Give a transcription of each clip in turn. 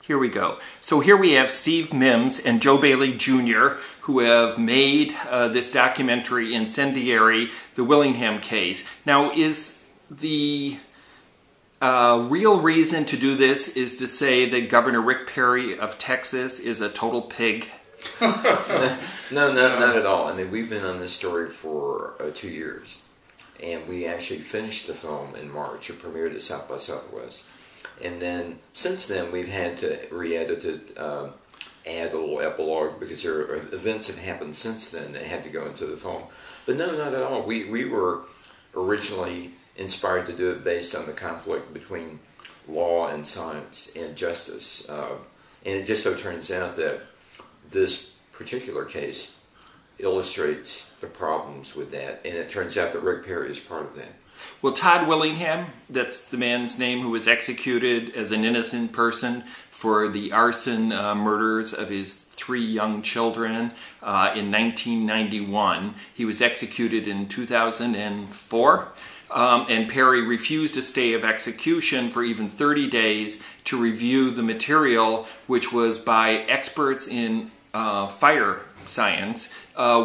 Here we go. So here we have Steve Mims and Joe Bailey Jr., who have made this documentary, Incendiary, the Willingham case. Now, is the real reason to do this is to say that Governor Rick Perry of Texas is a total pig? No, not at all. I mean, we've been on this story for 2 years, and we actually finished the film in March. It premiered at South by Southwest. And then, since then, we've had to re-edit it, add a little epilogue, because there are events that happened since then that had to go into the film. But no, not at all. We were originally inspired to do it based on the conflict between law and science and justice. And it just so turns out that this particular case illustrates the problems with that. And it turns out that Rick Perry is part of that. Well, Todd Willingham, that's the man's name who was executed as an innocent person for the arson murders of his 3 young children in 1991. He was executed in 2004, and Perry refused a stay of execution for even 30 days to review the material, which was by experts in fire science,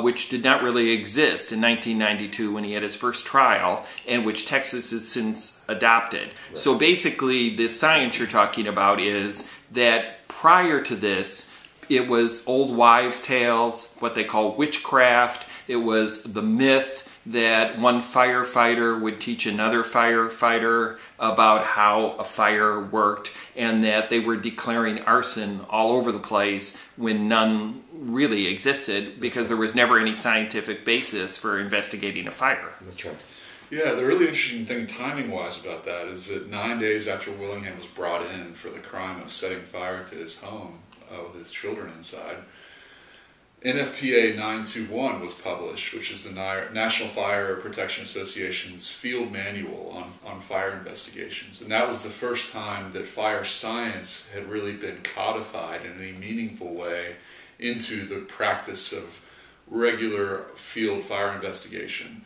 which did not really exist in 1992 when he had his first trial, and which Texas has since adopted. Right. So basically, the science you're talking about is that prior to this, it was old wives' tales, what they call witchcraft. It was the myth that one firefighter would teach another firefighter about how a fire worked, and that they were declaring arson all over the place when none really existed, because there was never any scientific basis for investigating a fire. That's right. Yeah, the really interesting thing timing-wise about that is that 9 days after Willingham was brought in for the crime of setting fire to his home with his children inside, NFPA 921 was published, which is the National Fire Protection Association's field manual on fire investigations. And that was the first time that fire science had really been codified in any meaningful way into the practice of regular field fire investigation.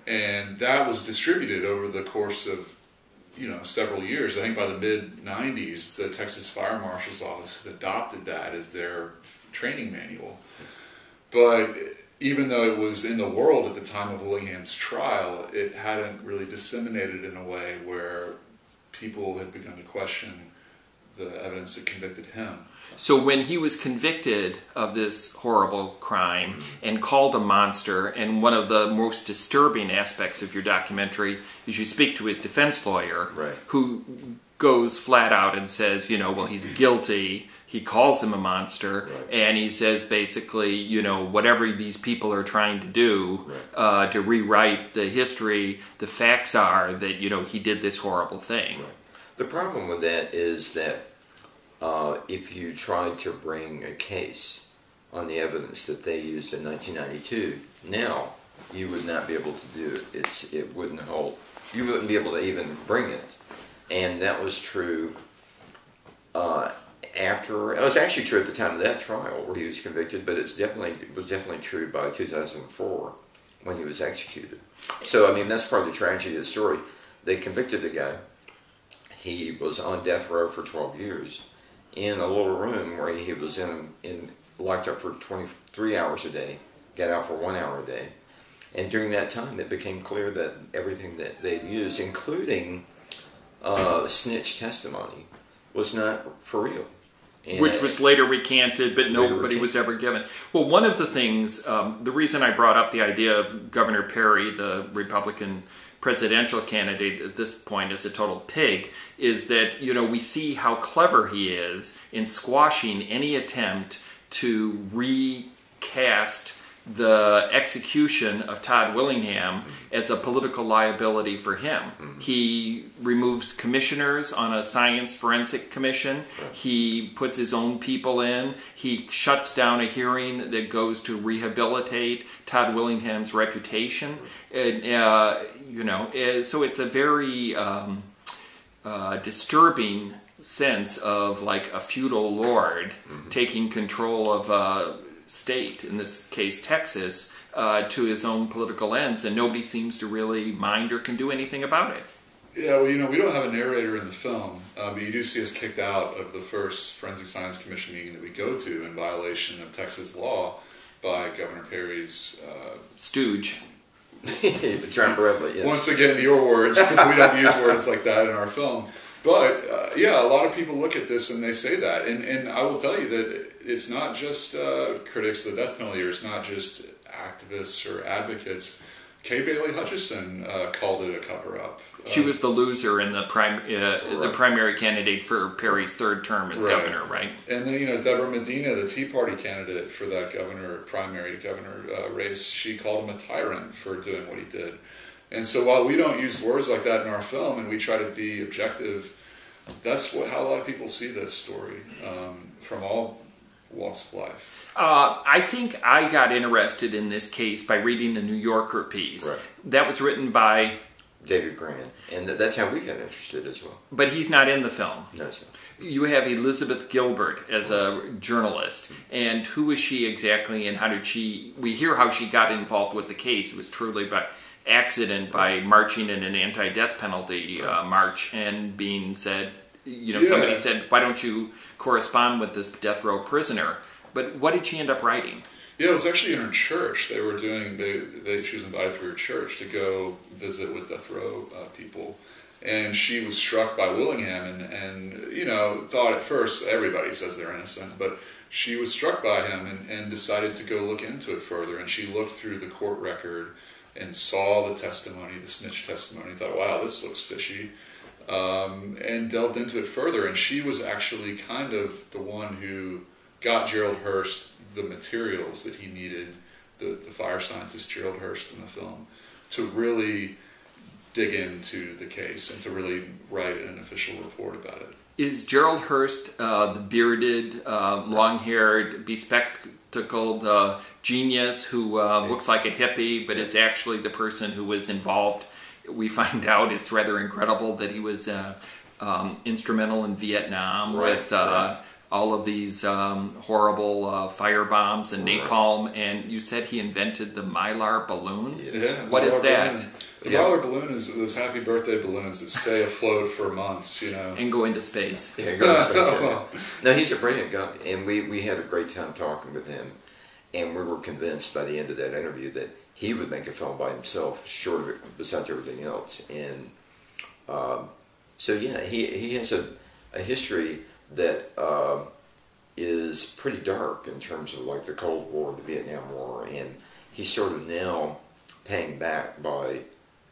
And that was distributed over the course of several years. I think by the mid-90s, the Texas Fire Marshal's Office has adopted that as their training manual. But even though it was in the world at the time of Willingham's trial, it hadn't really disseminated in a way where people had begun to question the evidence that convicted him. So when he was convicted of this horrible crime and called a monster, and one of the most disturbing aspects of your documentary is you speak to his defense lawyer, right, who goes flat out and says, well, he's guilty. He calls him a monster, right, and he says basically, whatever these people are trying to do, right, to rewrite the history, the facts are that, he did this horrible thing. Right. The problem with that is that if you tried to bring a case on the evidence that they used in 1992, now you would not be able to do it. It wouldn't hold. You wouldn't be able to even bring it. And that was true it was actually true at the time of that trial where he was convicted, but it was definitely true by 2004 when he was executed. So, I mean, that's part of the tragedy of the story. They convicted the guy. He was on death row for 12 years in a little room where he was locked up for 23 hours a day, got out for 1 hour a day. And during that time, it became clear that everything that they'd used, including snitch testimony, was not for real. And which was later recanted, but nobody was ever given. Well, one of the things, the reason I brought up the idea of Governor Perry, the Republican presidential candidate at this point, as a total pig, is that, we see how clever he is in squashing any attempt to recast the execution of Todd Willingham as a political liability for him. He removes commissioners on a science forensic commission. He puts his own people in. He shuts down a hearing that goes to rehabilitate Todd Willingham's reputation. And, so it's a very disturbing sense of like a feudal lord taking control of a state, in this case Texas, to his own political ends, and nobody seems to really mind or can do anything about it. Yeah, well, we don't have a narrator in the film, but you do see us kicked out of the first Forensic Science Commission meeting that we go to in violation of Texas law by Governor Perry's stooge. John Bradley, yes. Once again, your words, because we don't use words like that in our film. But, yeah, a lot of people look at this and they say that. And I will tell you that it's not just critics of the death penalty, or it's not just activists or advocates. Kay Bailey Hutchison called it a cover-up. She was the loser in the primary candidate for Perry's third term as governor, right? And then, Deborah Medina, the Tea Party candidate for that primary governor race, she called him a tyrant for doing what he did. And so while we don't use words like that in our film, and we try to be objective, that's how a lot of people see this story from all walks of life. I think I got interested in this case by reading the New Yorker piece. Right. That was written by David Grant, and that's how we got interested as well. But he's not in the film. No, sir. You have Elizabeth Gilbert as a journalist, and who is she exactly, and how did she? We hear how she got involved with the case. It was truly by accident, by marching in an anti-death penalty march, and being said, somebody said, "Why don't you correspond with this death row prisoner?" But what did she end up writing? Yeah, it was actually in her church. They were doing. She was invited through her church to go visit with death row people, and she was struck by Willingham, and thought at first everybody says they're innocent, but she was struck by him and decided to go look into it further. And she looked through the court record and saw the testimony, the snitch testimony. Thought, wow, this looks fishy, and delved into it further. And she was actually kind of the one who got Gerald Hurst the materials that he needed, the fire scientist Gerald Hurst in the film, to really dig into the case and to really write an official report about it. Is Gerald Hurst the bearded, long-haired, bespectacled genius who looks like a hippie, but is actually the person who was involved? We find out it's rather incredible that he was instrumental in Vietnam with all of these horrible fire bombs and napalm, and you said he invented the Mylar balloon? Yes. Yeah, what is that? Balloon. The Mylar balloon is those happy birthday balloons that stay afloat for months, And go into space. Yeah, go into space. No, he's a brilliant guy, and we had a great time talking with him, and we were convinced by the end of that interview that he would make a film by himself, short of it, besides everything else. And so, yeah, he has a history that is pretty dark in terms of like the Cold War, the Vietnam War, and he's sort of now paying back by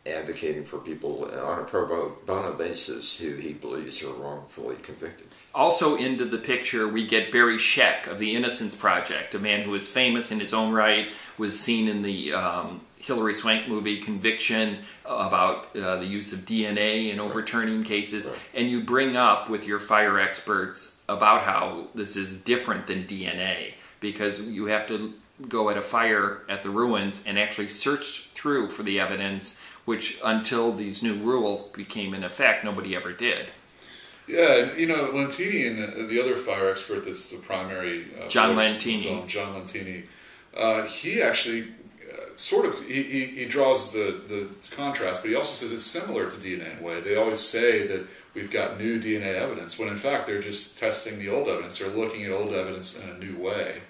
advocating for people on a pro bono basis who he believes are wrongfully convicted. Also into the picture, we get Barry Scheck of the Innocence Project, a man who is famous in his own right, was seen in the Hilary Swank movie Conviction about the use of DNA in overturning cases, and you bring up with your fire experts about how this is different than DNA, because you have to go at a fire at the ruins and actually search through for the evidence, which until these new rules became in effect, nobody ever did. Yeah, and Lantini and the other fire expert that's the primary John Lantini. Film, John Lantini, he actually he draws the contrast, but he also says it's similar to DNA in a way. They always say that we've got new DNA evidence, when in fact they're just testing the old evidence. They're looking at old evidence in a new way.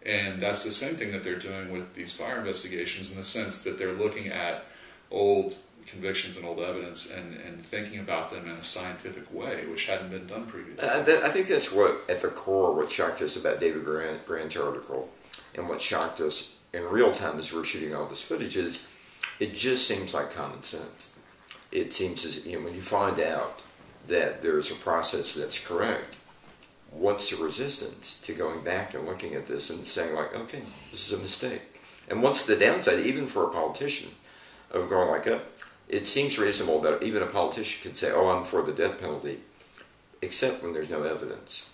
And that's the same thing that they're doing with these fire investigations, in the sense that they're looking at old convictions and old evidence and thinking about them in a scientific way, which hadn't been done previously. I think that's what, at the core, what shocked us about David Grant's article, and what shocked us in real time as we're shooting all this footage, is it just seems like common sense. It seems as when you find out that there's a process that's correct, what's the resistance to going back and looking at this and saying like, okay, this is a mistake? And what's the downside, even for a politician, of going like, it seems reasonable that even a politician could say, oh, I'm for the death penalty, except when there's no evidence.